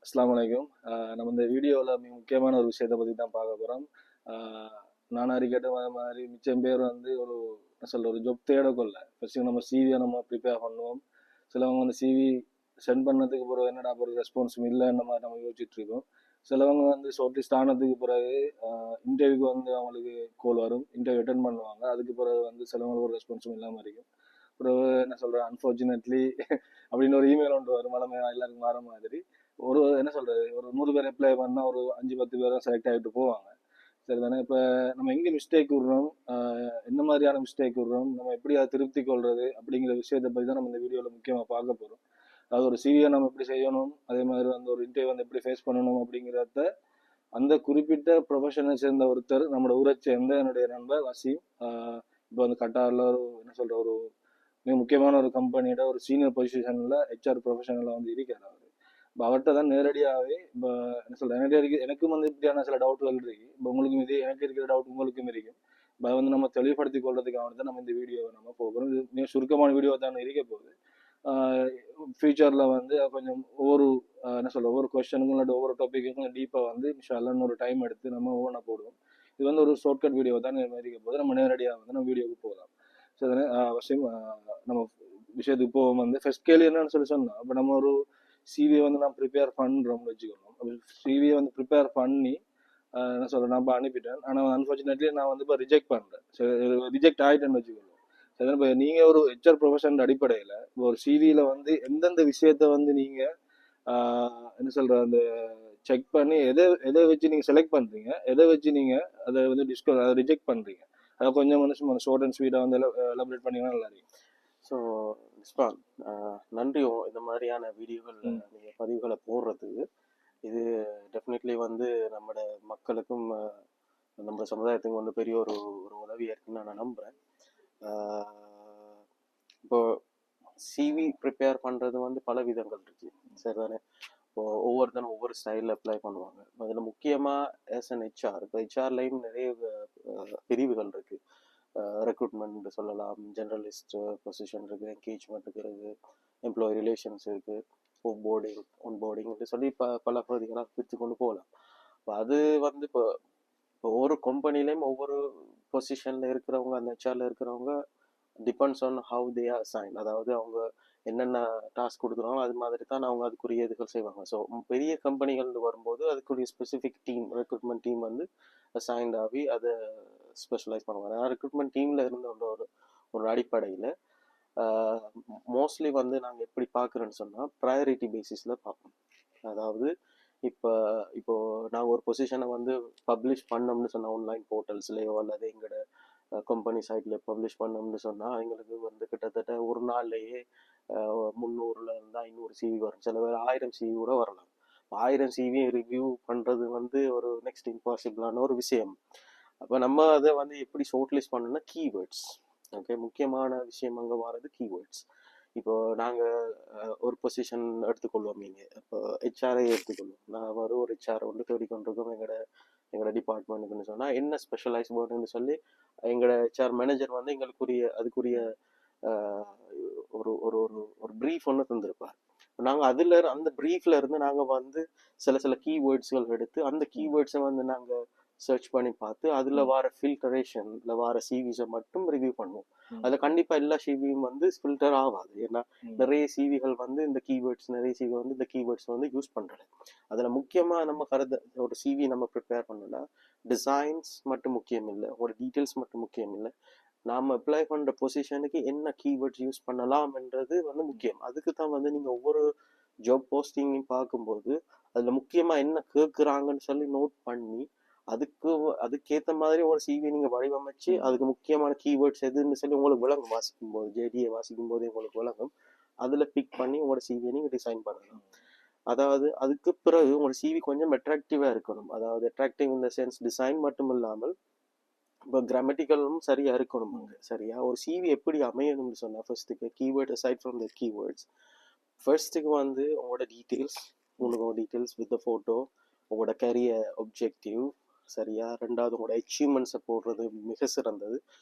அஸ்ஸலாமு அலைக்கும். நம்ம இந்த வீடியோவில் மிக முக்கியமான ஒரு விஷயத்தை பற்றி தான் பார்க்க போகிறோம். நானும் அறிக்கட்ட மாதிரி மிச்சம் பேர் வந்து ஒரு என்ன சொல்ற ஒரு ஜொப் தேடக்கொள்ள ஃபஸ்ட்டு நம்ம சிவியை நம்ம ப்ரிப்பேர் பண்ணுவோம். சிலவங்க வந்து சிவி சென்ட் பண்ணதுக்கு பிறகு என்னடா ஒரு ரெஸ்பான்ஸும் இல்லைன்ற மாதிரி நம்ம யோசிச்சுட்டு இருக்கோம். சிலவங்க வந்து ஷார்ட்லிஸ்ட் ஆனதுக்கு பிறகு இன்டர்வியூக்கு வந்து அவங்களுக்கு கோல் வரும், இன்டர்வியூ அட்டன் பண்ணுவாங்க. அதுக்கு பிறகு வந்து சிலவங்களுக்கு ஒரு ரெஸ்பான்ஸும் இல்லாமல் இருக்கும். பிறகு என்ன சொல்கிறேன், அன்ஃபார்ச்சுனேட்லி அப்படின்னு ஒரு இமெயில் ஒன்று வரும், மலமே எல்லாருக்கும் வர மாதிரி. ஒரு என்ன சொல்றது, ஒரு 100 பேர் அப்ளை பண்ணா ஒரு 5-10 பேர் தான் செலக்ட் ஆகிட்டு போவாங்க. சரிதானே? இப்போ நம்ம எங்கே மிஸ்டேக் விடுறோம், என்ன மாதிரியான மிஸ்டேக் விடுறோம், நம்ம எப்படி அதை திருப்தி கொள்றது அப்படிங்கிற விஷயத்தை பற்றி தான் நம்ம இந்த வீடியோவில் முக்கியமாக பார்க்க போகிறோம். அதாவது ஒரு சிவியை நம்ம எப்படி செய்யணும், அதே மாதிரி வந்து ஒரு இன்டர்வியூ வந்து எப்படி ஃபேஸ் பண்ணணும் அப்படிங்கிறத அந்த குறிப்பிட்ட ப்ரொஃபஷனை சேர்ந்த ஒருத்தர், நம்மளோட ஊரை சேர்ந்த என்னுடைய நண்பர் வசீம், இப்போ வந்து கட்டாரில் ஒரு என்ன சொல்ற ஒரு மிக முக்கியமான ஒரு கம்பெனியோட ஒரு சீனியர் பொசிஷனில் ஹெச்ஆர் ப்ரொஃபஷனில் வந்து இருக்கிறார் அவர். இப்போ அவர்கிட்ட தான் நேரடியாகவே இப்போ என்ன சொல்கிறேன், எனக்கும் வந்து இப்படியான சில டவுட்டுகள் இருக்கு. இப்போ உங்களுக்கும் இது எனக்கு இருக்கிற டவுட் உங்களுக்கும் இருக்கும். இப்போ அதை வந்து நம்ம தெளிவுபடுத்தி கொள்றதுக்காக தான் நம்ம இந்த வீடியோவை நம்ம போகிறோம். இது மிக சுருக்கமான வீடியோ தான் இருக்க போகுது. ஃபியூச்சரில் வந்து கொஞ்சம் ஒவ்வொரு என்ன சொல்ற ஒவ்வொரு கொஸ்டனுக்கும் இல்லாட்டி ஒவ்வொரு டாப்பிக்கும் டீப்பாக வந்து இன்ஷால்லான்னு ஒரு டைம் எடுத்து நம்ம ஒவ்வொன்றா போடுவோம். இது வந்து ஒரு ஷார்ட்கட் வீடியோ தான் இருக்க போது. நம்ம நேரடியாக வந்து நம்ம வீடியோவுக்கு போகலாம். ஸோ அதனால் அவசியம் நம்ம விஷயத்துக்கு போவோம். வந்து ஃபர்ஸ்ட் கேள்வி என்னன்னு சொன்னால், இப்போ நம்ம ஒரு சிவியை வந்து நான் ப்ரிப்பேர் பண்ணுறோம்னு வச்சுக்கணும். சிவியை வந்து ப்ரிப்பேர் பண்ணி என்ன சொல்கிறேன், நான் இப்போ அனுப்பிட்டேன். ஆனால் அன்ஃபார்ச்சுனேட்லி நான் வந்து இப்போ ரிஜெக்ட் பண்ணுறேன். ரிஜெக்ட் ஆகிட்டேன்னு வச்சுக்கணும். சரி, இப்போ நீங்கள் ஒரு ஹெச்ஆர் ப்ரொஃபஷன் அடிப்படையில் இப்போ ஒரு சிவியில் வந்து எந்தெந்த விஷயத்த வந்து நீங்கள் என்ன சொல்கிற அந்த செக் பண்ணி எதை எதை வச்சு நீங்கள் செலக்ட் பண்ணுறீங்க, எதை வச்சு நீங்கள் அதை வந்து அதை ரிஜெக்ட் பண்ணுறீங்க, அதை கொஞ்சம் வந்து ஷார்ட் அண்ட் ஸ்வீட்டாக வந்து எலாபரேட் பண்ணிங்கன்னா நல்லா இருக்கும். ஸோ நிஸ்பான், நன்றியும் இந்த மாதிரியான வீடியோகள் நீங்கள் பதிவுகளை போடுறதுக்கு. இது டெஃபினெட்லி வந்து நம்மளோட மக்களுக்கும் நம்ம சமுதாயத்துக்கும் வந்து பெரிய ஒரு ஒரு உதவியாக இருக்குன்னு நான் நம்புகிறேன். இப்போ சிவி ப்ரிப்பேர் பண்ணுறது வந்து பல விதங்கள் இருக்குது, சரிதானே? இப்போ ஒவ்வொருத்தரும் ஒவ்வொரு ஸ்டைலில் அப்ளை பண்ணுவாங்க. அதில் முக்கியமாக ஆஸ் அன் ஹெச்ஆர், இப்போ ஹெச்ஆர்லையும் நிறைய பிரிவுகள் இருக்குது. ரெக்ரூட்மெண்ட் சொல்லலாம், ஜெனரலிஸ்ட் பொசிஷன் இருக்குது, என்கேஜ்மெண்ட் இருக்குது, எம்ப்ளாயி ரிலேஷன்ஸ் இருக்குது, ஒன்போர்டிங் இப்படி சொல்லி பல பகுதிகளாக பிரித்து கொண்டு போகலாம். இப்போ அது வந்து இப்போ ஒவ்வொரு கம்பெனிலையும் ஒவ்வொரு பொசிஷனில் இருக்கிறவங்க, அந்த ஹெச்ஆரில் இருக்கிறவங்க depends on how they are assigned. அதாவது அவங்க என்னென்ன டாஸ்க் கொடுக்குறாங்களோ அது மாதிரி தான் அவங்க அதுக்குரிய இதுகள் செய்வாங்க. ஸோ பெரிய கம்பெனிகள் வரும்போது அதுக்குரிய ஸ்பெசிஃபிக் டீம், ரெக்ரூட்மெண்ட் டீம் வந்து அசைன்ட் ஆகி அதை ஸ்பெஷலைஸ் பண்ணுவாங்க. ரெக்ரூட்மெண்ட் டீமில் இருந்த ஒரு ஒரு அடிப்படையில் மோஸ்ட்லி வந்து நாங்கள் எப்படி பார்க்குறோன்னு சொன்னால் ப்ரையாரிட்டி பேசிஸில் பார்ப்போம். அதாவது இப்போ நாங்கள் ஒரு பொசிஷனை வந்து பப்ளிஷ் பண்ணோம்னு சொன்னால் ஆன்லைன் போர்ட்டல்ஸ்லேயோ அல்லது எங்களோட கம்பெனி சைட்டில் பப்ளிஷ் பண்ணோம்னு சொன்னால் எங்களுக்கு வந்து கிட்டத்தட்ட ஒரு நாள்லேயே 300லேருந்து 500 சிவி வரும். சில பேர் 1000 சிவி கூட வரலாம். 1000 சிவி ரிவ்யூ பண்ணுறது வந்து ஒரு நெக்ஸ்ட் இம்பாசிபிளான ஒரு விஷயம். அப்போ நம்ம அதை வந்து எப்படி ஷார்ட் லிஸ்ட் பண்ணணும்னா கீவேர்ட்ஸ். ஓகே, முக்கியமான விஷயம் அங்கே வர்றது கீவேர்ட்ஸ். இப்போ நாங்கள் ஒரு பொசிஷன் எடுத்துக்கொள்வோம். நீங்கள் இப்போ ஹெச்ஆரை எடுத்துக்கொள்வோம். நான் ஒரு ஹெச்ஆர் வந்து தேடிக்கொண்டிருக்கோம் எங்களோட டிபார்ட்மெண்ட்டுன்னு சொன்னால் என்ன ஸ்பெஷலைஸ் வேணும்னு சொல்லி எங்களோட ஹெச்ஆர் மேனேஜர் வந்து அதுக்குரிய ஒரு ஒரு ஒரு ஒரு ப்ரீஃப் ஒன்று தந்திருப்பார். நாங்கள் அந்த ப்ரீஃப்ல இருந்து நாங்கள் வந்து சில கீவேர்ட்ஸ்கள் எடுத்து அந்த கீவேர்ட்ஸை வந்து நாங்கள் சர்ச் பண்ணி பார்த்து அதில் வர ஃபில்டரேஷன்ல வர சிவிஸை மட்டும் ரிவ்யூ பண்ணுவோம். அதில் கண்டிப்பாக எல்லா சிவியும் வந்து ஃபில்டர் ஆகாது. ஏன்னா நிறைய சிவிகள் வந்து இந்த கீவேர்ட்ஸ் வந்து யூஸ் பண்ணுறது. அதில் முக்கியமாக நம்ம ஒரு சிவி நம்ம ப்ரிப்பேர் பண்ணோம்னா டிசைன்ஸ் மட்டும் முக்கியம் இல்லை, ஒரு டீட்டெயில்ஸ் மட்டும் முக்கியம் இல்லை, நாம் அப்ளை பண்ணுற பொசிஷனுக்கு என்ன கீவேர்ட்ஸ் யூஸ் பண்ணலாம்ன்றது வந்து முக்கியம். அதுக்கு தான் வந்து நீங்கள் ஒவ்வொரு ஜாப் போஸ்டிங்கையும் பார்க்கும்போது அதில் முக்கியமாக என்ன கேட்குறாங்கன்னு சொல்லி நோட் பண்ணி அதுக்கேற்ற மாதிரி ஒரு சிவி நீங்கள் வடிவமைச்சு அதுக்கு முக்கியமான கீவேர்ட்ஸ் எதுன்னு சொல்லி உங்களுக்கு விளங்கும். வாசிக்கும்போது ஜேடியை வாசிக்கும்போது உங்களுக்கு விளங்கும். அதில் பிக் பண்ணி உங்களோட சிவியை நீங்கள் டிசைன் பண்ணலாம். அதாவது அதுக்கு பிறகு உங்களோட சிவி கொஞ்சம் அட்ராக்டிவாக இருக்கணும். அதாவது அட்ராக்டிவ் இந்த சென்ஸ் டிசைன் மட்டும் இல்லாமல் இப்போ கிராமட்டிக்கலும் சரியாக இருக்கணும். அங்கே சரியா ஒரு சிவி எப்படி அமையணும்னு சொன்னால் ஃபர்ஸ்ட்டுக்கு keyword aside from the keywords, ஃபர்ஸ்ட்டுக்கு வந்து உங்களோட டீட்டெயில்ஸ் வித் த ஃபோட்டோ, உங்களோட கரியர் ஒப்ஜெக்டிவ் சரியா. ரெண்டாவது உங்களோட அச்சீவ்மெண்ட்ஸை போடுறது மிக சிறந்தது.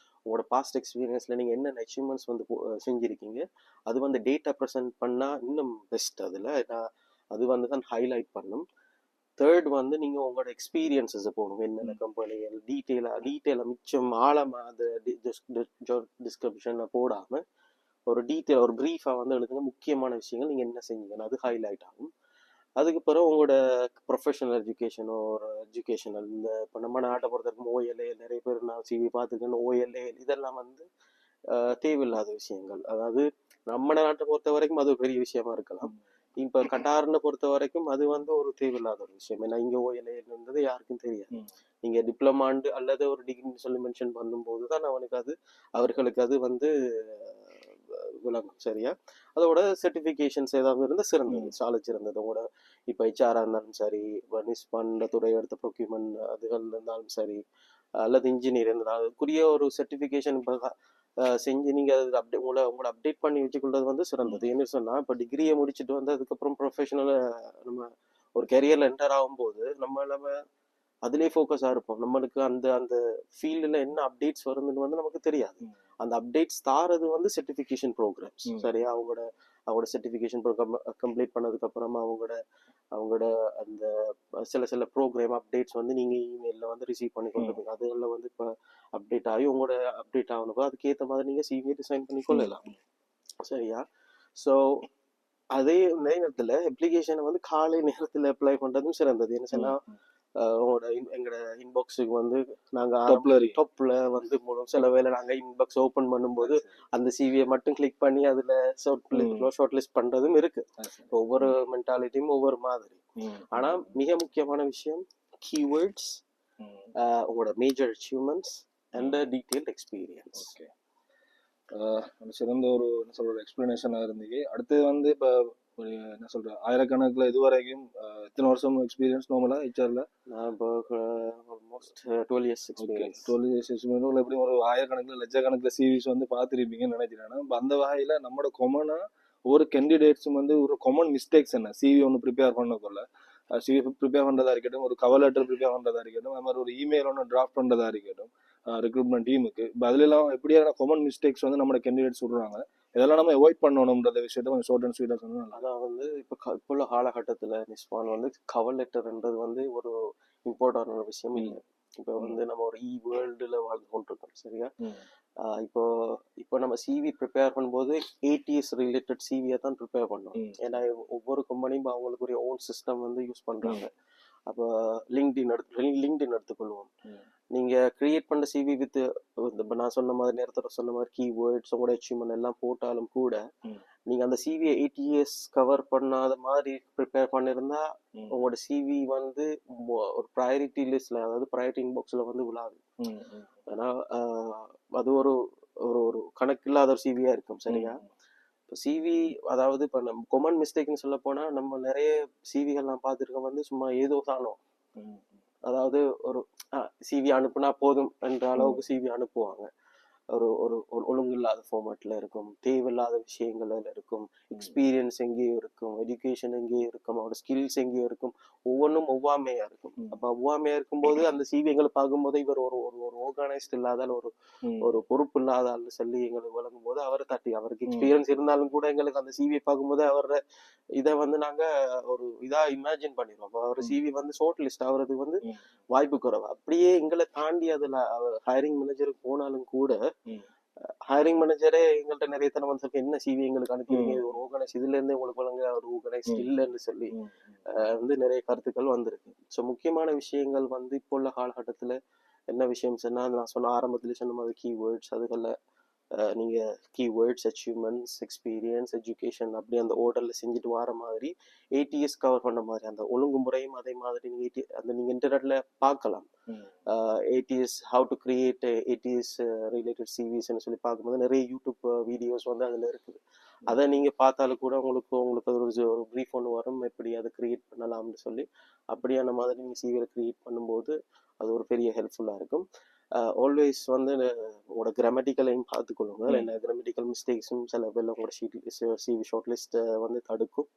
உங்களோட பாஸ்ட் எக்ஸ்பீரியன்ஸில் நீங்கள் என்னென்ன அச்சீவ்மெண்ட்ஸ் வந்து செஞ்சுருக்கீங்க அது வந்து டேட்டா ப்ரெசென்ட் பண்ணால் இன்னும் பெஸ்ட். அதில் அது வந்து தான் ஹைலைட் பண்ணும். தேர்ட் வந்து நீங்க உங்களோட எக்ஸ்பீரியன்ஸஸ் போகணும், என்னென்ன கம்பெனிகள் டீட்டெயிலாக மிச்சம் ஆழமாக அந்த டிஸ்கிரிப்ஷனை போடாம ஒரு டீட்டெயில் ஒரு ப்ரீஃபாக வந்து எழுதுங்க. முக்கியமான விஷயங்கள் நீங்கள் என்ன செஞ்சீங்கன்னு அது ஹைலைட் ஆகும். அதுக்கு பிறகு உங்களோட ப்ரொஃபஷனல் எஜுகேஷனோ ஒரு எஜுகேஷனல் இந்த இப்போ நம்ம நாட்டை பொறுத்தவரைக்கும் ஓஎல்ஏ நிறைய பேர் நான் சிவி பார்த்துருக்கேன். ஓஎல்ஏ இதெல்லாம் வந்து தேவையில்லாத விஷயங்கள். அதாவது நம்ம நாட்டை பொறுத்த வரைக்கும் அது ஒரு பெரிய விஷயமா இருக்கலாம். இப்போ கட்டார்னு பொறுத்த வரைக்கும் அது வந்து ஒரு தேவையில்லாத ஒரு விஷயம். ஏன்னா இங்கே ஓஎல்ஏன்றது யாருக்கும் தெரியாது. நீங்க டிப்ளமாண்டு அல்லது ஒரு டிகிரின்னு சொல்லி மென்ஷன் பண்ணும்போது தான் அவர்களுக்கு அது வந்து விளங்கும். சரியா? அதோட சர்டிஃபிகேஷன்ஸ் ஏதாவது இருந்தால் சிறந்தது, சாலை சிறந்தது. உங்களோட இப்போ ஹெச்ஆராக இருந்தாலும் சரி, நிஸ்பண்ட துறை எடுத்த ப்ரொக்யூமெண்ட் அதுகள் இருந்தாலும் சரி, அல்லது இன்ஜினியர் இருந்தாலும் அதுக்குரிய ஒரு சர்டிஃபிகேஷன் செஞ்சு நீங்கள் அது உங்களை அப்டேட் பண்ணி வச்சுக்கொள்வது வந்து சிறந்தது. என்ன சொன்னால் இப்போ டிகிரியை முடிச்சுட்டு வந்து அதுக்கப்புறம் ப்ரொஃபஷனலை நம்ம ஒரு கெரியரில் என்டர் ஆகும்போது நம்ம அதிலே ஃபோக்கஸாக இருப்போம். நம்மளுக்கு அந்த அந்த ஃபீல்டில் என்ன அப்டேட்ஸ் வருதுன்னு வந்து நமக்கு தெரியாது. அந்த அப்டேட்ஸ் தாரது வந்து சர்டிஃபிகேஷன் ப்ரோக்ராம்ஸ். சரியா? அவங்களோட சர்டிஃபிகேஷன் ப்ரோக்ராம் கம்ப்ளீட் பண்ணதுக்கு அப்புறமா அவங்களோட அந்த சில ப்ரோக்ராம் அப்டேட்ஸ் வந்து நீங்கள் இமெயிலில் வந்து ரிசீவ் பண்ணி கொண்டிருப்பீங்க. அதில் வந்து இப்போ அப்டேட் ஆகி உங்களோட அப்டேட் ஆகணும். அதுக்கேற்ற மாதிரி நீங்கள் சிவியை டிசைன் பண்ணி கொள்ளலாம். சரியா? ஸோ அதே நேரத்தில் அப்ளிகேஷனை வந்து காலை நேரத்தில் அப்ளை பண்ணுறதும் சிறந்தது. என்ன சொன்னால் உங்களோட எங்களோட இன்பாக்ஸுக்கு வந்து நாங்கள் டொப்பில் வந்து சில வேளை நாங்கள் இன்பாக்ஸ் ஓப்பன் பண்ணும்போது அந்த சிவியை மட்டும் கிளிக் பண்ணி அதில் ஷார்ட் லிஸ்ட் பண்ணுறதும் இருக்கு. ஒவ்வொரு மென்டாலிட்டியும் ஒவ்வொரு மாதிரி. ஆனால் மிக முக்கியமான விஷயம் கீவேர்ட்ஸ், உங்களோட major achievements and detailed experience. Okay, சிறந்த ஒரு என்ன சொல்ற எக்ஸ்பிளனேஷனாக இருந்தீங்க. அடுத்தது வந்து இப்போ ஒரு என்ன சொல்ற ஆயிரக்கணக்கில் இதுவரைக்கும் எத்தனை வருஷம் எக்ஸ்பீரியன்ஸ் நார்மலா ஹெச்ஆர்ல? நான் இப்போ almost 12 years experience. 12 years experience எப்படி ஒரு ஆயிரக்கணக்கில் லட்சக்கணக்கில் சிவிஸ் வந்து பார்த்துருப்பீங்கன்னு நினைக்கிறேன். இப்போ அந்த வகையில் நம்மளோட கொமனா ஒவ்வொரு கேண்டிடேட்ஸும் வந்து ஒரு காமன் மிஸ்டேக்ஸ் என்ன சிவி ஒன்று ப்ரிப்பேர் பண்ணக்குள்ள சிவி ப்ரிப்பேர் பண்ணுறதா இருக்கட்டும், ஒரு கவர் லெட்டர் ப்ரிப்பேர் பண்ணுறதா இருக்கட்டும், அது மாதிரி ஒரு இமெயில் ஒன்று டிராஃப்ட் பண்ணுறதா இருக்கட்டும் ரெக்ரூட்மெண்ட் டீமுக்கு, இப்போ அதுலலாம் எப்படியான காமன் மிஸ்டேக்ஸ் வந்து நம்மளோட கேண்டிடேட் சொல்கிறாங்க, இதெல்லாம் நம்ம அவாய்ட் பண்ணணும்ன்ற விஷயத்த கொஞ்சம் ஷார்ட் அண்ட் ஸ்வீட்டாக சொன்னால். அதான் வந்து இப்போ உள்ள காலகட்டத்தில் நிஸ்பான் வந்து கவர் லெட்டர்ன்றது வந்து ஒரு இம்பார்ட்டன்டான விஷயம் இல்லை. இப்போ வந்து நம்ம ஒரு வேர்ல்டுல வாழ்ந்து கொண்டிருக்கோம். சரியா? இப்போ நம்ம சிவி ப்ரிப்பேர் பண்ணும்போது ஏடிஎஸ் ரிலேட்டட் சிவியை தான் ப்ரிப்பேர் பண்ணோம். ஏன்னா ஒவ்வொரு கம்பெனியும் அவங்களுக்குரிய ஓன் சிஸ்டம் வந்து யூஸ் பண்றாங்க. அப்போ லிங்க்டின் எடுத்துக்கொள்வோம். நீங்க கிரியேட் பண்ண சிவி வித் நான் சொன்ன மாதிரி நேரத்தில் சொன்ன மாதிரி கீவேர்ட்ஸ் உங்களோட அச்சீவ்மெண்ட் எல்லாம் போட்டாலும் கூட நீங்க அந்த சிவியை 8 இயர்ஸ் கவர் பண்ணாத மாதிரி ப்ரிப்பேர் பண்ணிருந்தா உங்களோட சிவி வந்து ஒரு ப்ரையாரிட்டி லிஸ்ட்ல, அதாவது ப்ரையாரிட்டி இன்பாக்ஸ்ல வந்து விழாது. ஏன்னா அது ஒரு ஒரு கணக்கில்லாத ஒரு சிவியா இருக்கும். சரியா? இப்போ சிவி அதாவது இப்போ நம்ம கொமன் மிஸ்டேக்னு சொல்ல போனா நம்ம நிறைய சிவிகள்லாம் பார்த்துருக்கோம் வந்து சும்மா ஏதோ தானோ, அதாவது ஒரு சிவி அனுப்புனா போதும் என்ற அளவுக்கு சிவி அனுப்புவாங்க. ஒரு ஒரு ஒழுங்கு இல்லாத ஃபார்மேட்ல இருக்கும், தேவையில்லாத விஷயங்கள் இருக்கும், எக்ஸ்பீரியன்ஸ் எங்கேயும் இருக்கும், எஜுகேஷன் எங்கேயும் இருக்கும், அவரோட ஸ்கில்ஸ் எங்கேயும் இருக்கும், ஒவ்வொன்றும் ஒவ்வாமையா இருக்கும். அப்போ ஒவ்வாமையா இருக்கும்போது அந்த சிவி எங்களை பார்க்கும்போது இவர் ஒரு ஒரு ஆர்கனைஸ்ட் இல்லாதால் ஒரு பொறுப்பு இல்லாதால் சொல்லி எங்களுக்கு வழங்கும் போது அவரை தட்டி, அவருக்கு எக்ஸ்பீரியன்ஸ் இருந்தாலும் கூட எங்களுக்கு அந்த சிவியை பார்க்கும்போது அவரோட இதை வந்து நாங்க ஒரு இதா இமேஜின் பண்ணிடுவோம். அப்போ அவர் சிவி வந்து ஷார்ட் லிஸ்ட் ஆகுறதுக்கு வந்து வாய்ப்பு குறைவு. அப்படியே எங்களை தாண்டி அதுல ஹைரிங் மேனேஜருக்கு போனாலும் கூட ஹைரிங் மேனேஜரே எங்கள்கிட்ட நிறைய தரம் வந்து என்ன சிவி எங்களுக்கு அனுப்பிடுங்க, ஒரு ஆர்கனைஸ் இதுல இருந்து உங்களுக்கு வழங்க ஒரு ஆர்கனைஸ் இல்லைன்னு சொல்லி வந்து நிறைய கருத்துக்கள் வந்திருக்கு. ஸோ முக்கியமான விஷயங்கள் வந்து இப்போ உள்ள காலகட்டத்துல என்ன விஷயம் சொன்னா, நான் சொன்ன ஆரம்பத்துல சொன்ன மாதிரி கீவேர்ட்ஸ், அதுகளில் நீங்க கீவேர்ட்ஸ், அச்சீவ்மெண்ட்ஸ், எக்ஸ்பீரியன்ஸ், எஜுகேஷன் அப்படி அந்த ஓர்டர்ல செஞ்சுட்டு வர மாதிரி 8 இயர்ஸ் கவர் பண்ண மாதிரி அந்த ஒழுங்குமுறையும் அதே மாதிரி நீங்க இன்டர்நெட்ல பார்க்கலாம். 8 years how to create 8 years related சிவிஸ்ன்னு சொல்லி பார்க்கும்போது நிறைய யூடியூப் வீடியோஸ் வந்து அதுல இருக்குது. அதை நீங்க பார்த்தாலும் கூட உங்களுக்கு அது ஒரு ப்ரீஃப் ஒன்று வரும், எப்படி அதை கிரியேட் பண்ணலாம்னு சொல்லி. அப்படியான மாதிரி நீங்க சிவியை கிரியேட் பண்ணும்போது அது ஒரு பெரிய ஹெல்ப்ஃபுல்லா இருக்கும். ஆல்வேஸ் வந்து உங்களோட கிராமட்டிக்கலையும் பார்த்துக்கொள்ளுங்க. என்ன கிராமட்டிக்கல் மிஸ்டேக்ஸும் சில பேர் உங்களோட சிவி ஷார்ட் லிஸ்ட்டை வந்து தடுக்கும்.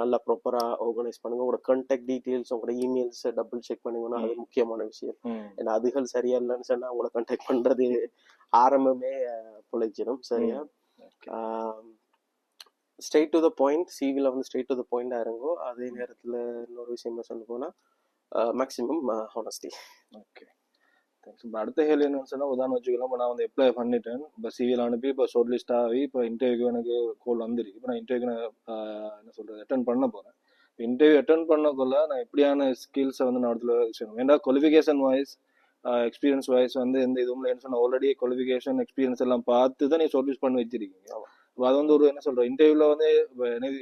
நல்லா ப்ராப்பரா ஆர்கனைஸ் பண்ணுங்க. உங்களோட கான்டாக்ட் டீட்டெயில்ஸ், உங்களோட இமெயில்ஸ் டபுள் செக் பண்ணுங்கன்னா அது முக்கியமான விஷயம். ஏன்னா அதுகள் சரியா இல்லைன்னு சொன்னா உங்களை கான்டாக்ட் பண்றது ஆரம்பமே பிழைச்சிடும். சரியா? ஸ்ட்ரெயிட் டு த பாயிண்ட், சிவில வந்து ஸ்ட்ரெயிட் டு த பாயிண்டாக இருங்கோ. அதே நேரத்தில் இன்னொரு விஷயம் சொல்ல போனால் மேக்ஸிமம் ஹானஸ்டி. Okay, thanks. இப்போ அடுத்த கேள்வி என்னன்னு சொன்னால், உதாரணம் வச்சுக்கலாம், இப்போ நான் வந்து அப்ளை பண்ணிட்டேன், இப்போ சிவியில் அனுப்பி இப்போ ஷார்ட் லிஸ்ட் ஆகி இப்போ இன்டர்வியூக்கு எனக்கு கோல் வந்துருக்கு. இப்போ நான் இன்டர்வியூக்கு என்ன சொல்கிறது அட்டன் பண்ண போகிறேன். இப்போ இன்டர்வியூ அட்டன் பண்ணக்குள்ள நான் எப்படியான ஸ்கில்ஸை வந்து நான் இடத்துல செய்யணும்? ஏன்னா குவாலிஃபிகேஷன் வைஸ் எக்ஸ்பீரியன்ஸ் வைஸ் வந்து எந்த இதுவும் இல்லைன்னு சொன்னால் ஆல்ரெடி குவாலிஃபிகேஷன் எக்ஸ்பீரியன்ஸ் எல்லாம் பார்த்து தான் நீ ஷார்ட் லிஸ்ட் பண்ணி வச்சிருக்கீங்க. இப்போ அது வந்து ஒரு என்ன சொல்கிறேன், இன்டர்வியூவில் வந்து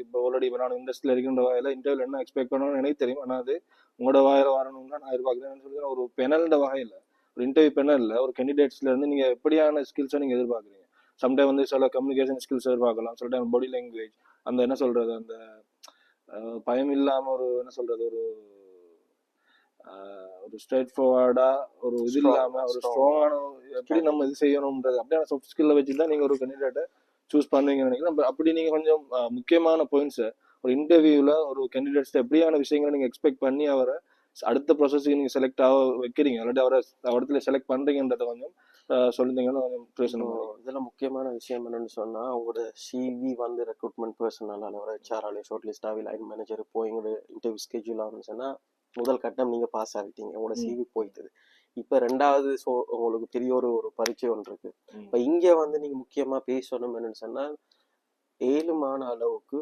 இப்போ ஆல்ரெடி இப்போ நான் இண்டஸ்ட்ரியில் இருக்கின்ற வகையில் இன்டர்வியூவில் என்ன எக்ஸ்பெக்ட் பண்ணணும்னு எனக்கு தெரியும். ஆனால் அது உங்களோட வாயில வரணும்னா நான் எதிர்பார்க்குறேன்னு சொல்லி ஒரு பெனல்ன்ற வகையில், ஒரு இன்டர்வியூ பெனல்ல ஒரு கேண்டிடேட்ஸ்ல இருந்து நீங்க எப்படியான ஸ்கில்ஸை நீங்க எதிர்பார்க்குறீங்க? சம்டைம் வந்து சில கம்யூனிகேஷன் ஸ்கில்ஸ் எதிர்பார்க்கலாம், சில டைம் பாடி லாங்குவேஜ், அந்த என்ன சொல்றது அந்த பயம் இல்லாம ஒரு என்ன சொல்றது ஒரு ஸ்ட்ரெயிட் ஃபார்வர்டா ஒரு இது இல்லாம ஒரு ஸ்ட்ராங்கான எப்படி நம்ம இது செய்யணும்ன்றது அப்படியான சாஃப்ட் ஸ்கில்ல வச்சு தான் நீங்க ஒரு கேண்டிடேட்டை சூஸ் பண்ணுவீங்கன்னு நினைக்கிறேன். அப்படி நீங்க கொஞ்சம் முக்கியமான பாயிண்ட்ஸ் ஒரு இன்டர்வியூல ஒரு கேண்டிடேட்ஸ் எப்படியான விஷயங்களை நீங்க எக்ஸ்பெக்ட் பண்ணி அவரை அடுத்த ப்ராசஸுக்கு நீங்க செலக்ட் ஆக வைக்கிறீங்க, இல்லாட்டி அவரை இடத்துல செலக்ட் பண்றீங்கன்றத கொஞ்சம் சொல்லிட்டீங்கன்னா கொஞ்சம் பேசணும். இதில் முக்கியமான விஷயம் என்னன்னு சொன்னா, உங்களோட சிவி வந்து ரெக்ரூட்மெண்ட் பர்சனலால ஒரு ஹெச்ஆர்ஆல ஷார்ட் லிஸ்ட் ஆகி லைன் மேனேஜர் போய் எங்களோட இன்டர்வியூ ஸ்கெட்யூல் ஆகுன்னு சொன்னா, முதல் கட்டம் நீங்க பாஸ் ஆகிட்டீங்க, உங்களோட சிவி போயிட்டுது. இப்ப ரெண்டாவது உங்களுக்கு பெரிய ஒரு பரீட்சை ஒன்று இருக்கு. இப்ப இங்க வந்து நீங்க முக்கியமா பேசணும் என்னன்னு சொன்னா, 7 அளவுக்கு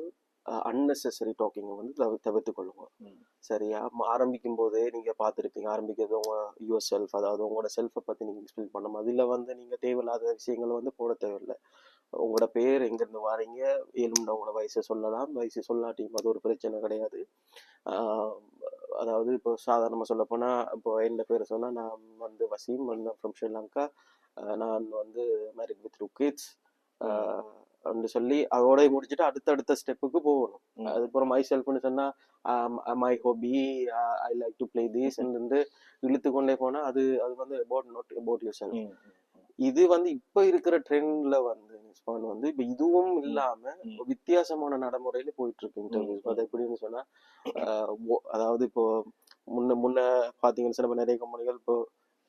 அன்னெசரி டாக்கிங்கை வந்து தவிர்த்து கொள்ளுங்க. சரியா? ஆரம்பிக்கும் போதே நீங்க பார்த்துருப்பீங்க, ஆரம்பிக்கிறது உங்க யுவர் செல்ஃப், அதாவது உங்களோட செல்ஃபை பத்தி நீங்க எக்ஸ்பிளைன் பண்ணணும். அதுல வந்து நீங்க தேவையில்லாத விஷயங்களை வந்து போட தேவையில்லை. உங்களோட பேர், எங்கிருந்து வாரீங்க, ஏழும்னா உங்களோட வயசை சொல்லலாம், வயசு சொல்லாட்டியும் அது ஒரு பிரச்சனை கிடையாது. அதாவது இப்போ சாதாரணமாக சொல்ல போனா, இப்போ என்ன பேர் சொன்னா, நான் வந்து வசீம், வந்து ஃப்ரம் ஸ்ரீலங்கா, நான் வந்து மேரிட் வித் 2 கிட்ஸ் அப்படின்னு சொல்லி அதோட முடிச்சுட்டு அடுத்தடுத்த ஸ்டெப்புக்கு போகணும். அதுக்கப்புறம் மை செல்ஃப்னு சொன்னா my hobby, I like to play this வந்து இழுத்து கொண்டே போனா அது வந்து அபவுட் யுவர் செல்ஃப். இது வந்து இப்ப இருக்கிற ட்ரெண்ட்ல வந்து வந்து இப்ப இதுவும் இல்லாம வித்தியாசமான நடைமுறையில போயிட்டு இருக்கு இன்டர்வியூ. அது எப்படின்னு சொன்னா, அதாவது இப்போ முன்ன பாத்தீங்கன்னு சொன்னா நிறைய கம்பெனிகள் இப்போ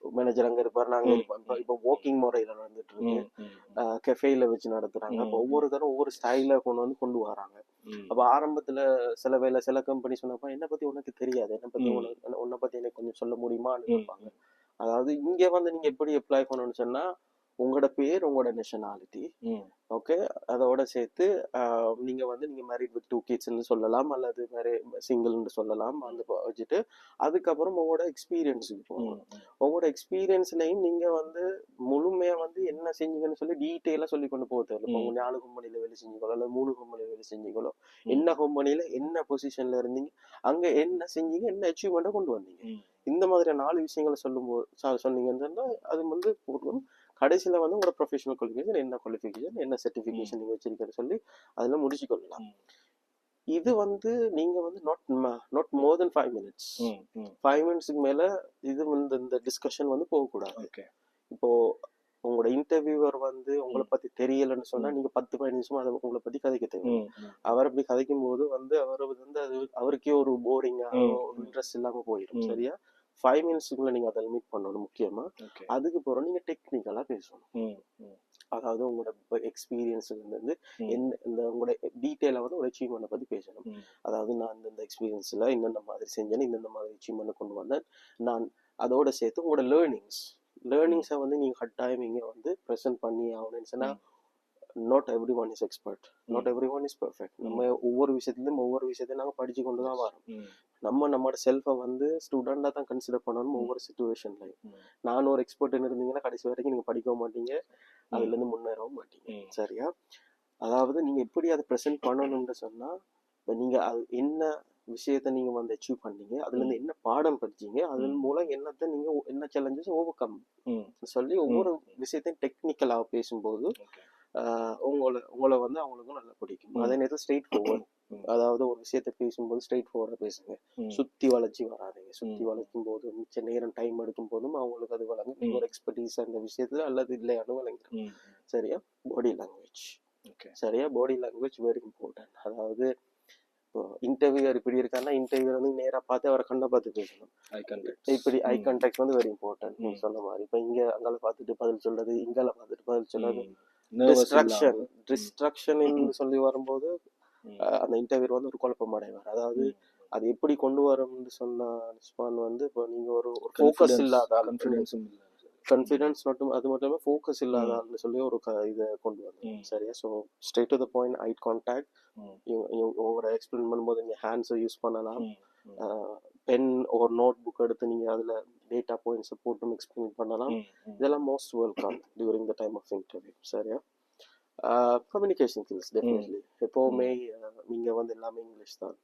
மேனேஜர் அங்க இருப்பாரு, நாங்க இருப்போம். இப்போ வாக்கிங் முறையில நடந்துட்டு இருக்கு, கெஃபேல வச்சு நடத்துறாங்க. அப்போ ஒவ்வொரு தரம் ஒவ்வொரு ஸ்டைல கொண்டு வராங்க. அப்ப ஆரம்பத்துல சில கம்பெனி சொன்னப்ப என்ன பத்தி உனக்கு தெரியாது, உன்னை பத்தி எனக்கு கொஞ்சம் சொல்ல முடியுமான்னு கேட்பாங்க. அதாவது இங்க வந்து நீங்க எப்படி அப்ளை பண்ணணும்னு சொன்னா, உங்களோட பேர், உங்களோட நேஷனாலிட்டி, ஓகே, அதோட சேர்த்து நீங்க வந்து நீங்க மேரிட் வித் 2 கிட்ஸ்ன்னு சொல்லலாம், அல்லது சிங்கிள்னு சொல்லலாம். அந்த வச்சுட்டு அதுக்கப்புறம் உங்களோட எக்ஸ்பீரியன்ஸுக்கு போகணும். உங்களோட எக்ஸ்பீரியன்ஸ்லையும் நீங்க வந்து முழுமையா வந்து என்ன செஞ்சீங்கன்னு சொல்லி டீட்டெயிலா சொல்லி கொண்டு போக தேவை. இப்போ உங்க 4 கம்பெனில வேலை செஞ்சீங்களோ அல்லது 3 கம்பெனில வேலை செஞ்சீங்களோ, என்ன கம்பெனில என்ன பொசிஷன்ல இருந்தீங்க, அங்க என்ன செஞ்சீங்க, என்ன அச்சீவ்மெண்ட்டை கொண்டு வந்தீங்க, இந்த மாதிரி 4 விஷயங்களை சொன்னீங்கன்னா அது வந்து கடைசியில வந்து உங்களோட ப்ரொஃபஷனல் குவாலிஃபிகேஷன் என்ன சர்டிஃபிகேஷன் நீங்க வச்சிருக்கேன்னு சொல்லி அதுல முடிச்சு கொள்ளலாம். இது வந்து நீங்க வந்து நாட் மோர் தென் 5 minutes. 5 minutesக்கு மேல இது வந்து இந்த டிஸ்கஷன் வந்து போகக்கூடாது. இப்போ உங்களோட இன்டர்வியூவர் வந்து உங்களை பத்தி தெரியலன்னு சொன்னா நீங்க 10-15 நிமிஷம் அதை உங்களை பத்தி கதைக்க தேவை. அவர் அப்படி கதைக்கும் போது வந்து அவர் வந்து அது அவருக்கே ஒரு போரிங்கா ஒரு இன்ட்ரெஸ்ட் இல்லாம போயிடும். சரியா? 5 minutesக்குள்ள நீங்க அதை மீட் பண்ணணும் முக்கியமா. அதுக்கு பிறகு நீங்க டெக்னிக்கலா பேசணும். அதாவது உங்களோட எக்ஸ்பீரியன்ஸ் வந்து இந்த உங்களோட டீட்டெயிலா வந்து ஒரு அச்சீவ்மெண்ட் பத்தி பேசணும். அதாவது நான் இந்த எக்ஸ்பீரியன்ஸ்ல இன்னென்ன மாதிரி செஞ்சேன்னு, இந்த மாதிரி அச்சீவ்மெண்ட் கொண்டு வந்தேன். நான் அதோட சேர்த்து உங்களோட லேர்னிங்ஸை வந்து நீங்க கட்டாயம் இங்க வந்து ப்ரெசென்ட் பண்ணி ஆகணும்னு சொன்னா, not every one is expert, not every one is perfect. நம்ம ஒவ்வொரு விஷயத்தையும் நாங்க படிச்சு கொண்டு தான் வரோம். நம்மளோட செல்ஃபை வந்து ஸ்டூடெண்டா தான் கன்சிடர் பண்ணணும் ஒவ்வொரு சிச்சுவேஷன்லையும். நான் ஒரு எக்ஸ்பர்ட்னு இருந்தீங்கன்னா கடைசி வரைக்கும் நீங்க படிக்கவும் மாட்டீங்க, அதுல இருந்து முன்னேறவும் மாட்டீங்க. சரியா? அதாவது நீங்க எப்படி அதை ப்ரெசென்ட் பண்ணணும்னு சொன்னா, நீங்க அது என்ன விஷயத்த நீங்க வந்து அச்சீவ் பண்ணீங்க, அதுல இருந்து என்ன பாடம் படிச்சீங்க, அதன் மூலம் நீங்க என்ன சேலஞ்சஸ் ஓவர் கம் சொல்லி ஒவ்வொரு விஷயத்தையும் டெக்னிக்கலா பேசும்போது உங்களை வந்து அவங்களுக்கும் நல்லா பிடிக்கும். அதே நேரத்தில் ஸ்ட்ரெயிட் ஃபார்வர்ட், அதாவது ஒரு விஷயத்த பேசும்போது ஸ்ட்ரெயிட் ஃபார்வர்டா பேசுங்க, சுத்தி வளைச்சி வராதுங்க. சுத்தி வளைக்கும் போது மிச்ச நேரம் டைம் எடுக்கும் போதும் அவங்களுக்கு அது வழங்கும். நீங்க ஒரு எக்ஸ்பர்டீஸ் அந்த விஷயத்துல அல்லது இல்லையானு வழங்கும். சரியா? Body language. சரியா? Body language very important. அதாவது இப்போ இன்டர்வியூர் இப்படி இருக்காருன்னா இன்டர்வியூர் வந்து நேரா பார்த்து அவரை கண்ணை பார்த்து பேசணும். இப்படி ஐ கான்டாக்ட் வந்து வெரி இம்பார்ட்டன்ட். நீங்க சொன்ன மாதிரி இப்போ இங்க அங்கால பார்த்துட்டு பதில் சொல்றது, இங்கால பார்த்துட்டு பதில் சொல்றது, டிஸ்ட்ராக்ஷன் சொல்லி வரும்போது அந்த இன்டர்வியூ வந்து ஒரு குழப்பம் அடைவார். அதாவது அது எப்படி கொண்டு வரணும்னு சொன்ன நிஸ்பான் வந்து இப்போ நீங்க ஒரு ஃபோக்கஸ் இல்லாத ஆள், கன்ஃபிடன்ஸ் மட்டும் அது மட்டும் இல்லாமல் ஃபோக்கஸ் இல்லாத ஆள்னு சொல்லி ஒரு இதை கொண்டு வந்தோம். சரியா? So straight to the point, I contact. உங்களோட எக்ஸ்பிளைன் பண்ணும்போது நீங்கள் ஹேண்ட்ஸை யூஸ் பண்ணலாம். பென் ஒரு நோட் புக் எடுத்து நீங்கள் அதில் டேட்டா பாயிண்ட்ஸை போட்டு எக்ஸ்பிளைன் பண்ணலாம். இதெல்லாம் most welcome during the time of interview. சரியா? கம்யூனிகேஷன் ஸ்கில்ஸ் டெஃபினெட்லி எப்போவுமே நீங்கள் வந்து எல்லாமே இங்கிலீஷ் தான்.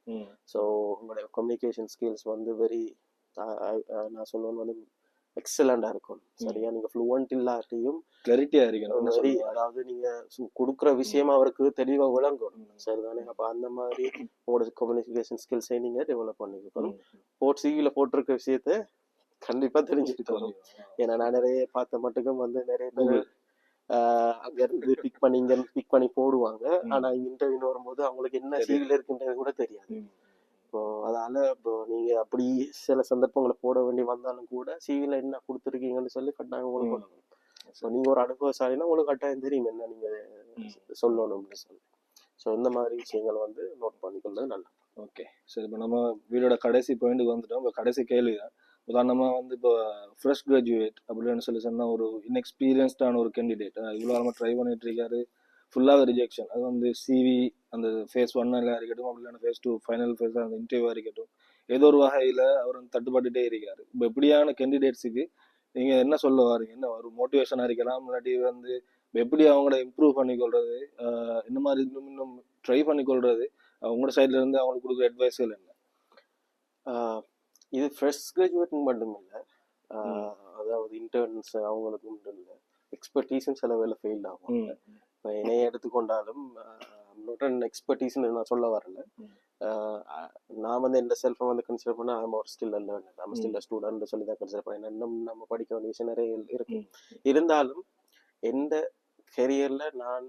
ஸோ உங்களோட கம்யூனிகேஷன் ஸ்கில்ஸ் வந்து வெரி நான் சொல்லுவேன் வந்து எக்ஸலண்டாக இருக்கும். சரியா? நீங்கள் ஃப்ளூவெண்ட் இல்லாட்டியும் கிளாரிட்டியாக இருக்கணும். வெரி, அதாவது நீங்கள் கொடுக்குற விஷயம் அவருக்கு தெளிவாக விளங்கும். சரிதானே? அப்போ அந்த மாதிரி உங்களோட கம்யூனிகேஷன் ஸ்கில்ஸை நீங்கள் டெவலப் பண்ணிக்கணும். சிவியில் போட்டிருக்க விஷயத்த கண்டிப்பாக தெரிஞ்சுக்கணும். ஏன்னா நான் நிறைய பார்த்த மட்டுக்கும் வந்து நிறைய பேர் அங்க இருந்து பிக் பண்ணி இங்க பிக் பண்ணி போடுவாங்க. ஆனா இன்டர்வியூ வரும்போது அவங்களுக்கு என்ன சிவில இருக்குன்றது கூட தெரியாது. இப்போ அதால இப்போ நீங்க அப்படி சில சந்தர்ப்பங்களை போட வேண்டி வந்தாலும் கூட சிவில என்ன கொடுத்துருக்கீங்கன்னு சொல்லி கட்டாயம் உங்களுக்கு சொல்லணும். ஸோ நீங்க ஒரு அனுபவசாலினா உங்களுக்கு கட்டாயம் தெரியும் என்ன நீங்க சொல்லணும்னு சொல்லி. ஸோ இந்த மாதிரி விஷயங்கள் வந்து நோட் பண்ணிக்கொள்வது நல்லது. ஓகே, சரி. இப்போ நம்ம வீடோட கடைசி பாயிண்ட்டுக்கு வந்துட்டோம். இப்போ கடைசி கேள்வி தான். உதாரணமாக வந்து இப்போ ஃப்ரெஷ் கிராஜுவேட் அப்படின்னு சொல்லி சொன்னால் ஒரு இன்எக்ஸ்பீரியன்ஸ்டான ஒரு கேண்டிடேட் இவ்வளோ நம்ம ட்ரை பண்ணிட்டு இருக்காரு, ஃபுல்லாக ரிஜெக்ஷன். அது வந்து சிவி அந்த ஃபேஸ் 1 இருக்கட்டும், அப்படி இல்லைன்னா ஃபேஸ் 2 ஃபைனல் ஃபேஸ் அந்த இன்டர்வியூ இருக்கட்டும், ஏதோ ஒரு வகையில் அவர் வந்து தட்டுப்பட்டுட்டே இருக்காரு. இப்போ எப்படியான கேண்டிடேட்ஸுக்கு நீங்கள் என்ன சொல்ல வாரீங்க? என்ன ஒரு மோட்டிவேஷனாக இருக்கலாம், இல்லாட்டி வந்து எப்படி அவங்கள இம்ப்ரூவ் பண்ணிக்கொள்றது, இந்த மாதிரி இன்னும் ட்ரை பண்ணிக்கொள்றது, உங்களோட சைட்ல இருந்து அவங்களுக்கு கொடுக்குற அட்வைஸ்கள் என்ன? இது ஃப்ரெஷ் கிராஜுவேட் மட்டும் இல்லை, அதாவது இன்டர்ன்ஸ் அவங்களுக்கு மட்டும் இல்லை, எக்ஸ்பர்டீஸும் சில வேலை ஃபெயில் ஆகும். இப்போ என்னைய எடுத்துக்கொண்டாலும் எக்ஸ்பர்டீஸ்ன்னு நான் சொல்ல வரல. நான் வந்து எந்த செல்ஃபை வந்து கன்சிடர் பண்ண ஐம் ஒரு ஸ்டில் லேர்னர், நம்ம ஸ்டில் ஸ்டூடெண்ட் சொல்லி தான் கன்சிடர் பண்ணேன். இன்னும் நம்ம படிக்க வேண்டிய விஷயம் நிறைய இருக்கு. இருந்தாலும் எந்த கெரியர்ல நான்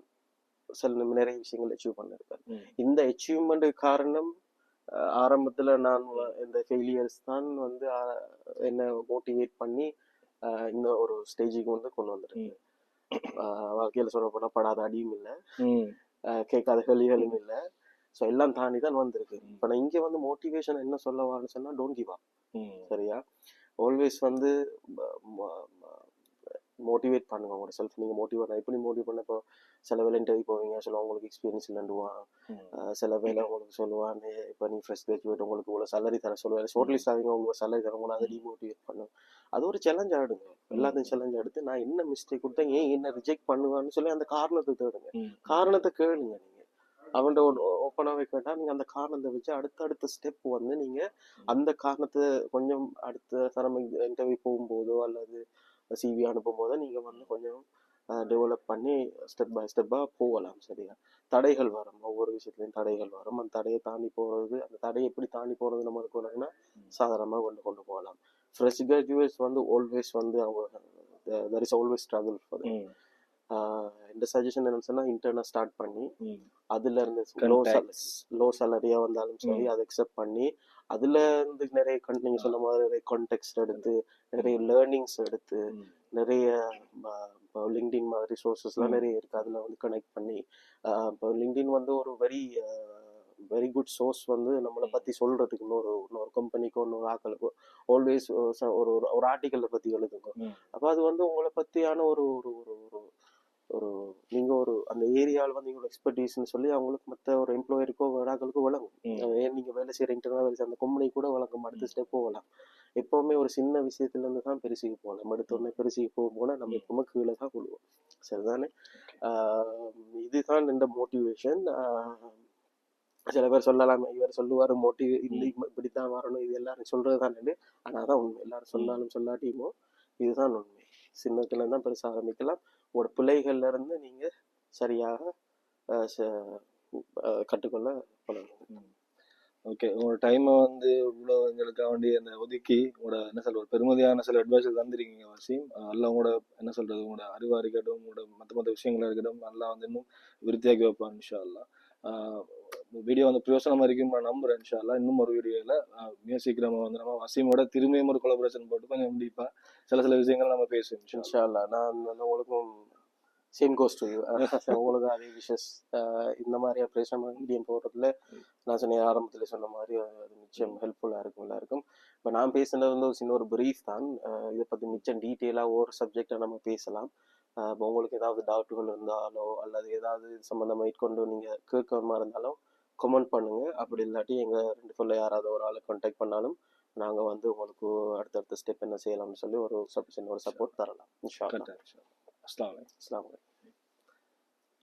சில நிறைய விஷயங்கள் அச்சீவ் பண்ணிருக்கேன். இந்த அச்சீவ்மெண்ட் காரணம் ஆரம்பத்துல நான் இந்த ஃபெயிலியர்ஸ் தான் வந்து என்ன மோட்டிவேட் பண்ணி இந்த ஒரு ஸ்டேஜுக்கு வந்து கொண்டு வந்துருக்கு. வாழ்க்கையில சொல்ல போனா படாத அடியும் இல்லை, கேட்காத கேள்விகளும் இல்லை. ஸோ எல்லாம் தாண்டி தான் வந்திருக்கு. இப்போ நான் இங்கே வந்து மோட்டிவேஷன் என்ன சொல்ல வரேன்னு சொன்னா, டோன்ட் கிவ் அப். சரியா? ஆல்வேஸ் வந்து மோட்டிவேட் பண்ணுங்க உங்களோட செல்ஃப். நீங்கள் மோட்டிவேட் எப்படி மோட்டிவேட் பண்ண, இப்போ சில வேலை இன்டர்வியூ போவீங்க, சில உங்களுக்கு எக்ஸ்பீரியன்ஸ் இல்லைண்டுவான், சில வேலை உங்களுக்கு சொல்லுவான் இப்போ நீ ஃப்ரெஷ் கிராஜுவேட் உங்களுக்கு இவ்வளோ சேலரி தர சொல்லுவாங்க, ஷார்ட் லிஸ்ட் ஆகிங்க உங்களுக்கு சேலரி தர, உங்களை அதை டிமோட்டிவேட் பண்ணும். அது ஒரு சேலஞ்ச் ஆகிடுங்க. எல்லாத்தையும் சேலஞ்ச் எடுத்து நான் என்ன மிஸ்டேக் கொடுத்தேன், ஏன் என்ன ரிஜெக்ட் பண்ணுவான்னு சொல்லி அந்த காரணத்தை தேடுங்க. காரணத்தை கேளுங்க. நீங்கள் அவன்கிட்ட ஓப்பனாகவே கேட்டால் நீங்கள் அந்த காரணத்தை வச்சு அடுத்த ஸ்டெப் வந்து நீங்கள் அந்த காரணத்தை கொஞ்சம் அடுத்த தரம் இன்டர்வியூ போகும்போதோ அல்லது சிவி அனுப்பும் போது நீங்கள் வந்து கொஞ்சம் டெவலப் பண்ணி ஸ்டெப் பை ஸ்டெப்பாக போகலாம். சரியா? தடைகள் வரும், ஒவ்வொரு விஷயத்துலையும் தடைகள் வரும். அந்த தடையை தாண்டி போகிறது, அந்த தடையை எப்படி தாண்டி போகிறது நம்ம இருக்கணும்னா சாதாரணமாக கொண்டு போகலாம். ஃப்ரெஷ் கிராஜுவேட்ஸ் வந்து ஆல்வேஸ் வந்து அவங்க there is always struggle for that. இந்த சஜஷன் என்னன்னு சொன்னால், இன்டர்னாக ஸ்டார்ட் பண்ணி அதுல இருந்து லோ சேலரியா வந்தாலும் சரி அதை அக்செப்ட் பண்ணி அதுல இருந்து நிறைய நீங்க சொன்ன மாதிரி நிறைய கான்டெக்ஸ்ட் எடுத்து நிறைய லேர்னிங்ஸ் எடுத்து நிறைய லிங்க்டின் மாதிரி சோர்சஸ்லாம் நிறைய இருக்கு, அதுல வந்து கனெக்ட் பண்ணி இப்போ லிங்க்டின் வந்து ஒரு வெரி குட் சோர்ஸ் வந்து நம்மளை பத்தி சொல்றதுக்கு இன்னொரு கம்பெனிக்கோ இன்னொரு ஆக்களுக்கோ ஆல்வேஸ் ஒரு ஆர்டிக்கலை பத்தி எழுதுங்க. அப்போ அது வந்து உங்களை பத்தியான ஒரு ஒரு நீங்க ஒரு அந்த ஏரியாவில் வந்து நீங்களோட எக்ஸ்பர்டீஸ்ன்னு சொல்லி அவங்களுக்கு மற்ற ஒரு எம்ப்ளாயருக்கோ வேறாக்களுக்கோ வழங்கும். ஏன் நீங்க வேலை செய்யற இன்டர்னல் வேலை செய்ய அந்த கம்பெனி கூட வழங்கும். அடுத்த ஸ்டெப் போகலாம். எப்பவுமே ஒரு சின்ன விஷயத்துல இருந்து தான் பெருசுக்கு போகலாம். அடுத்தோடனே பெருசுக்கு போனா நம்ம எப்பவுமே கீழே தான் கொள்வோம். சரிதானே? இதுதான் இந்த மோட்டிவேஷன். சில பேர் சொல்லலாம், இவர் சொல்லுவாரு இந்த இப்படித்தான் வரணும், இது எல்லாரும் சொல்றதுதான். ஆனா அதான் உண்மை. எல்லாரும் சொன்னாலும் சொல்லாட்டியுமோ இதுதான் உண்மை. சின்னத்துல தான் பெருசா ஆரம்பிக்கலாம். உங்களோட பிள்ளைகள்ல இருந்து நீங்க சரியாக கற்றுக்கொள்ள பழகணும். ஓகே, உங்களோட டைமை வந்து இவ்வளோ எங்களுக்காக வேண்டி அந்த ஒதுக்கி உங்களோட என்ன சொல்ற பெருமதியான சில அட்வைஸஸ் தந்துருக்கீங்க வசீம். நல்லா உங்களோட என்ன சொல்றது உங்களோட அறிவா இருக்கட்டும், உங்களோட மற்ற விஷயங்களா இருக்கட்டும், நல்லா வந்து இன்னும் விருத்தியாக்கி வைப்பான் இன்ஷா அல்லா. வீடியோ வந்து பிரயோசனமா இருக்கும் நான் நம்புறேன் இன்ஷா அல்லா. இன்னும் ஒரு வீடியோவில் மிக சீக்கிரமா வந்து நம்ம வசீமோட திரும்பியும் ஒரு கொலாபரேஷன் போட்டு கொஞ்சம் கண்டிப்பா சில விஷயங்கள் நம்ம பேசுவோம் இன்ஷா அல்லா. நான் உங்களுக்கும் சேம் கோஸ் டு யூ. உங்களுக்கு அதே விஷஸ். இந்த மாதிரி பிரச்சனை மீடியம் போகிறதுல நான் சொன்ன ஆரம்பத்தில் சொன்ன மாதிரி அது நிச்சயம் ஹெல்ப்ஃபுல்லாக இருக்கும் எல்லாருக்கும். இப்போ நான் பேசுனது வந்து ஒரு சின்ன ஒரு ப்ரீஃப் தான். இதை பற்றி மிச்சம் டீட்டெயிலாக ஒரு சப்ஜெக்டை நம்ம பேசலாம். இப்போ உங்களுக்கு ஏதாவது டவுட்டுகள் இருந்தாலோ அல்லது ஏதாவது சம்மந்தமாக மேற்கொண்டு நீங்கள் கேட்கணுமா இருந்தாலும் கமெண்ட் பண்ணுங்கள். அப்படி இல்லாட்டி எங்கள் 2 பேரில் யாராவது ஒரு ஆளை கான்டாக்ட் பண்ணாலும் நாங்கள் வந்து உங்களுக்கு அடுத்தடுத்த ஸ்டெப் என்ன செய்யலாம்னு சொல்லி ஒரு சின்ன ஒரு சப்போர்ட் தரலாம். இன்ஷா அல்லாஹ். அஸ்ஸலாமு அலைக்கும். அஸ்ஸலாமு அலைக்கும்.